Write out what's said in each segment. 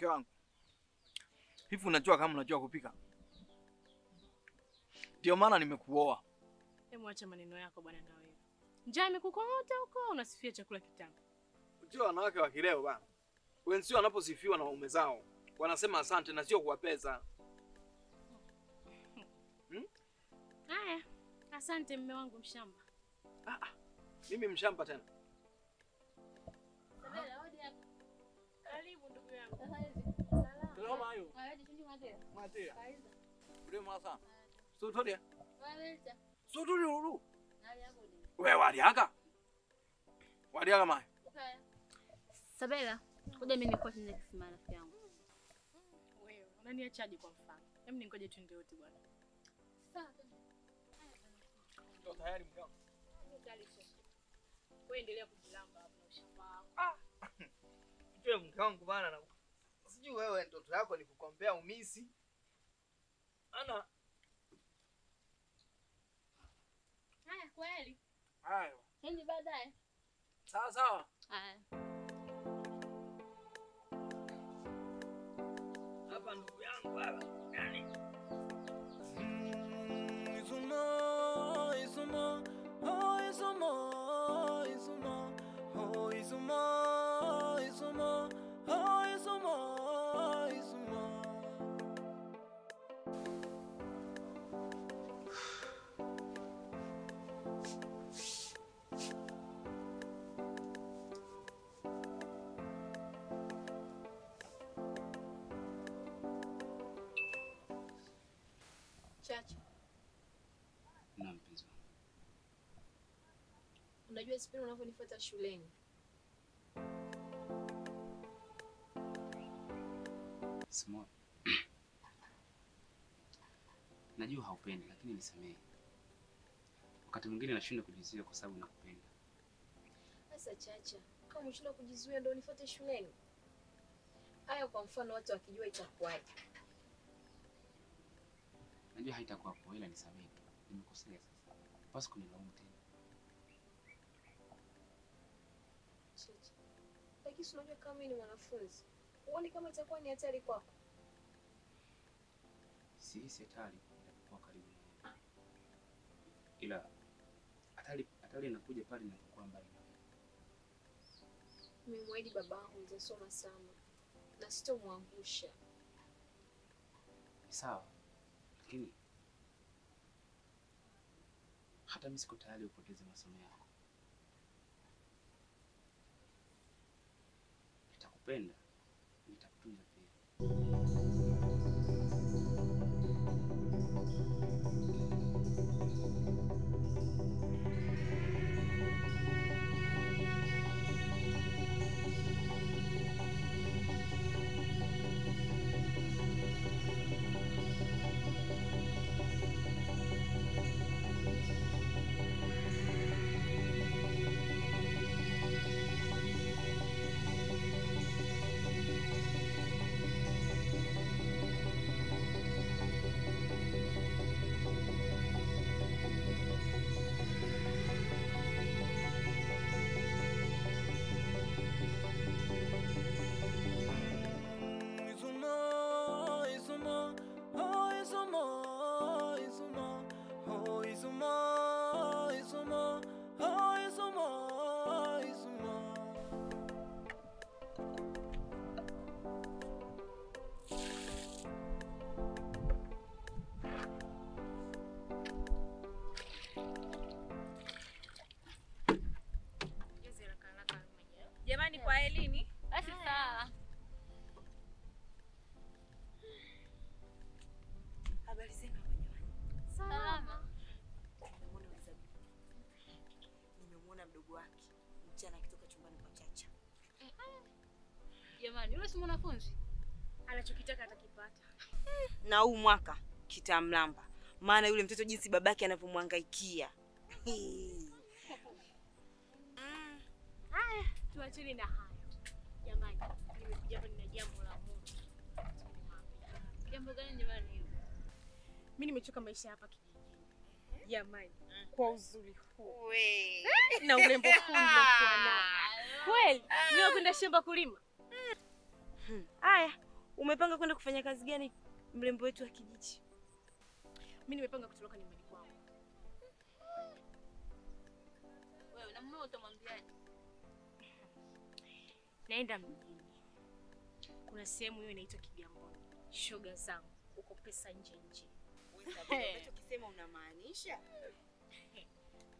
Mke wangu. Hivi unajua kama unajua kupika? Ndio maana nimekuoa. Hebu acha maneno yako bwana na wewe. Njaa imekukong'ota huko unasifia chakula kitamu. Unajua wanawake wa kileo bana. Wenzio wanaposifiwa na waume zao, wanasema asante na sio kuwapeza. Haya, asante mume wangu mshamba. Mimi mshamba tena. Sabela, hodi hapa. Karibu ndugu yangu. Salama. Salama hayo. Hadi chundi mate. Matia. Kaiza. Ule mwasa. Sutodia. Wawelta. Sutuli ulu. Nali yako ni. Wewe waliaga? Waliaga mai. Kaya. Sabela, kuja mimi niko chenye kisima rafiki yangu. Wewe, unaniachaje kwa mfano? Hebu ningoje twende wote bwana. Sawa. Ndio tayari mke wangu. Wewe endelea kujilamba hapo na ushamba. Mke wangu bana na sijui wewe ndoto yako ni kukombea umisi. Ana. Haya, kweli. Haya. Hendi baadaye. Sawa sawa. Haya. Hapa ndugu yangu hapa. Yaani. Chacha. Na mpenzi wangu. Unajua sipendi unavyonifuata shuleni. Simona. Najua haupendi lakini nisamehe. Wakati mwingine nashinda kujizuia kwa sababu nakupenda. Sasa Chacha, kama umeshinda kujizuia ndio unifuate shuleni. Haya kwa mfano watu wakijua itakuwaje? Najua haitakuwa poa ila nisamehe tu. Nimekosea sasa. Basi kunilaumu tena. Chacha. Lakini unajua kama mimi ni mwanafunzi. Uone kama itakuwa ni hatari kwako. Si hatari inapokuwa karibu na wewe. Ila hatari inakuja pale ninapokuwa mbali na wewe. Nimemwahidi babangu nitasoma sana na sitomwangusha. Sawa. Lakini hata mimi siko tayari kupoteza masomo yako. Nitakupenda, nitakutunza pia. Jamani kwa Elini. Basi sawa. Habari zenu jamani. Salama. Nimemwona mdogo wake mchana akitoka chumbani kwa Chacha. Jamani, yule si mwanafunzi? Anachokitaka atakipata. Na huu mwaka kitamlamba. Maana yule mtoto jinsi babake anavyomhangaikia. Haya, tuacheni na hayo. Jamani, nimekuja hapa nina jambo la Mungu. Jambo gani jamani hilo? Mimi nimechoka maisha hapa kijijini. Jamani, kwa uzuri huu. We. Na urembo huu niliokuwa nao. Kweli, niwe kwenda shamba kulima. Haya, Umepanga kwenda kufanya kazi gani mrembo wetu wa kijiji? Mimi nimepanga kutoroka nyumbani kwangu. Wewe na mume utamwambiaje? Naenda mjini. Kuna sehemu hiyo inaitwa Kigamboni. Shoga zangu, uko pesa nje. Unachokisema unamaanisha?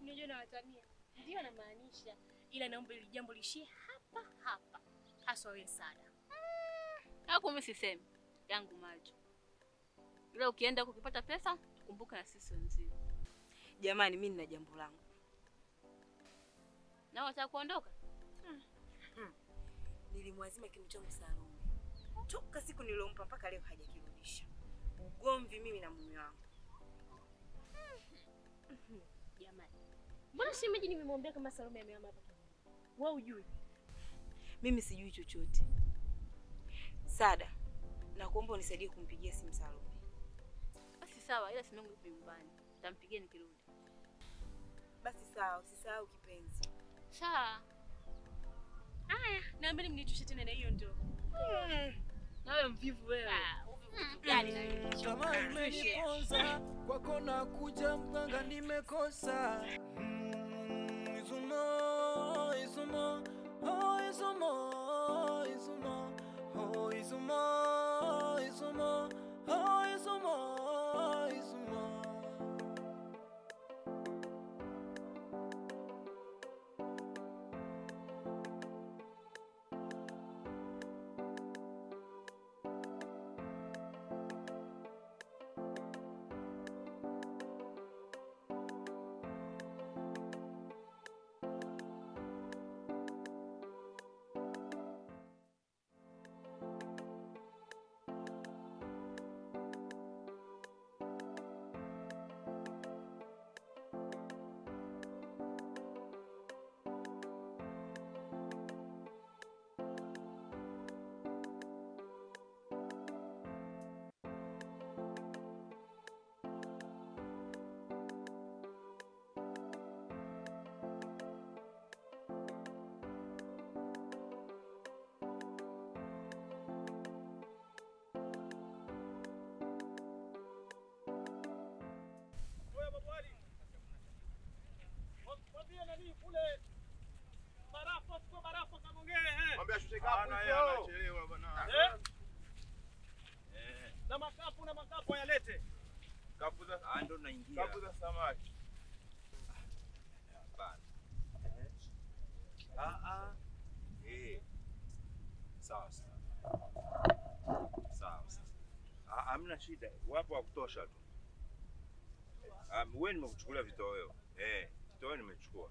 Unajua na watania. Ndio namaanisha. Ila naomba ile jambo lishie hapa hapa. Haswa wewe Sada. Hapo mimi sisemi. Yangu macho. Ila ukienda ukipata pesa, kumbuka na sisi wenzio. Jamani, mimi nina jambo langu. Na wataka kuondoka? Nilimwazima kinu changu Salome. Toka siku nilompa mpaka leo hajakirudisha. Ugomvi mimi na mume wangu. Jamani. Mbona shemeji nimemwambia kama Salome amehama hapa? Wewe hujui? Mimi sijui chochote. Sada, nakuomba unisaidie kumpigia simu Salome. Basi sawa, ila simu yangu ipo nyumbani. Nitampigia nikirudi. Basi sawa, usisahau kipenzi. Sawa. Haya, naomba mnichoshe tena na hiyo ndio. Na wewe mvivu wewe. Gani na hiyo? Kama imeniponza kwako na kuja mganga nimekosa. Izumo, Izumo, oh Izumo, Izumo, oh Izumo, Izumo, oh Izumo, Izumo. Na makapu yalete. Kapu za ando naingia. Kapu za samaki. Hapana. Sawa sawa. Sawa sawa. Hamna shida. Wapo wa kutosha tu. Wewe nimekuchukulia vitoweo. Vitoweo nimechukua.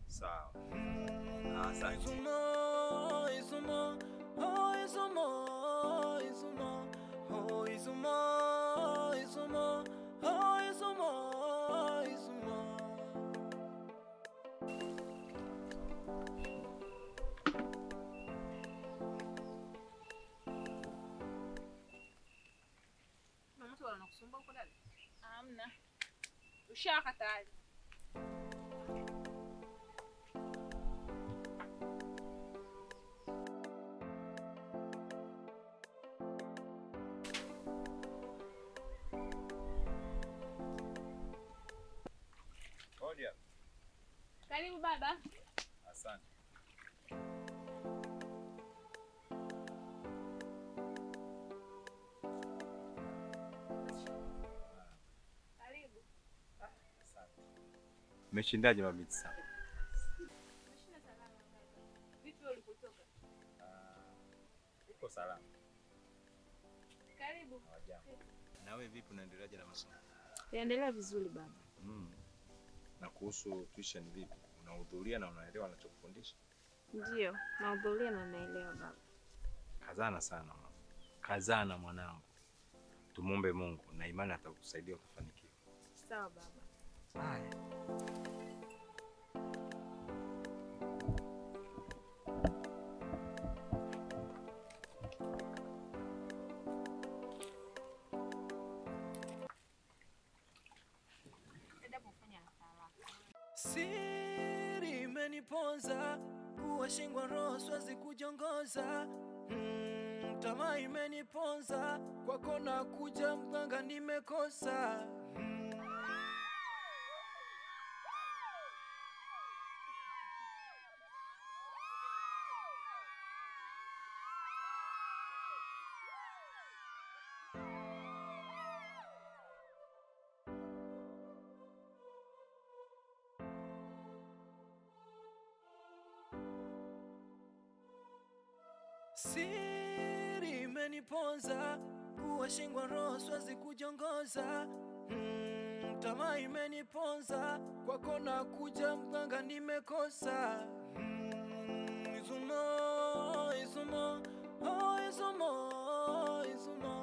Sawa. Asante. Izumo, Izumo, oh Izumo, Izumo, oh Izumo, Izumo, oh Izumo, Izumo. Mama mtu anakusumbua huko ndani? Hamna. Ushaka tayari. Odia. Karibu baba. Asante. Karibu. Asante. Umeshindaje mabiti sana? Umeshinda salama baba. Vipi wewe ulipotoka? Uko salama. Karibu. Hawajambo. Na wewe vipi unaendeleaje na masomo? Yaendelea vizuri baba. Na kuhusu tuition vipi? Unahudhuria na unaelewa anachokufundisha? Ndio, nahudhuria na naelewa baba. Kazana sana mama. Kazana mwanangu. Tumuombe Mungu na imani atakusaidia utafanikiwa. Sawa baba. Haya. Siri imeniponza kuwa shingwa roho siwezi kujongoza. tamaa imeniponza, kwako na kuja mganga nimekosa. Siri imeniponza, kuwashingwa roho siwezi kujongoza. Tamaa imeniponza, kwako na kuja mganga nimekosa. Izumo, Izumo, oh Izumo, Izumo.